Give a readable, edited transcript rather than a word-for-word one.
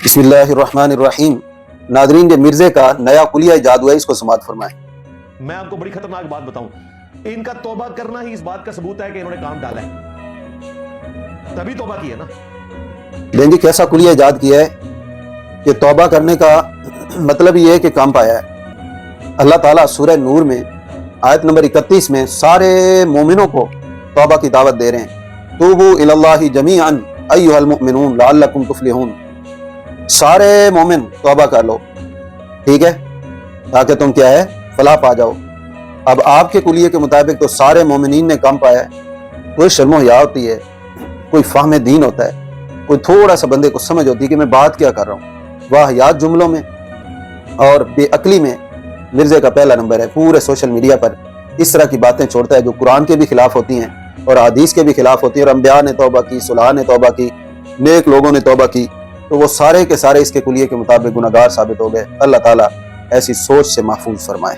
बिस्मिल्लाहिर्रहमानिर्रहीम। नादरीन, ये मिर्जे का नया कुलिया इजाद हुआ है, इसको समाअत फरमाएं। मैं आपको बड़ी खतरनाक बात बताऊं, इनका तौबा करना ही इस बात का सबूत है कि इन्होंने काम डाला है, तभी तौबा की है ना। लेंगे कैसा कुलिया इजाद किया है कि तौबा करने का मतलब ये है कि काम पाया है। अल्लाह ताला सूरह नूर में आयत नंबर 31 में सारे मोमिनों को तौबा की दावत दे रहे हैं। तूबू इलल्लाहि जमीअन अय्युहल मुमिनून लअल्लकुम तुफ्लिहून। सारे मोमिन तौबा कर लो, ठीक है, ताकि तुम क्या है फलाह पा जाओ। अब आपके कुलिये के मुताबिक तो सारे मोमिनीन ने काम पाया है। कोई शर्म हया होती है, कोई फाहम दीन होता है, कोई थोड़ा सा बंदे को समझ होती है कि मैं बात क्या कर रहा हूँ। वाहियात जुमलों में और बेअक्ली में मिर्जे का पहला नंबर है। पूरे सोशल मीडिया पर इस तरह की बातें छोड़ता है जो कुरान के भी खिलाफ होती हैं और हदीस के भी खिलाफ होती हैं। और अंबिया ने तौबा की, सुलह ने तौबा की, नेक लोगों ने तौबा की, तो वो सारे के सारे इसके कुलिये के मुताबिक गुनहगार साबित हो गए। अल्लाह ताला ऐसी सोच से महफूज फरमाए।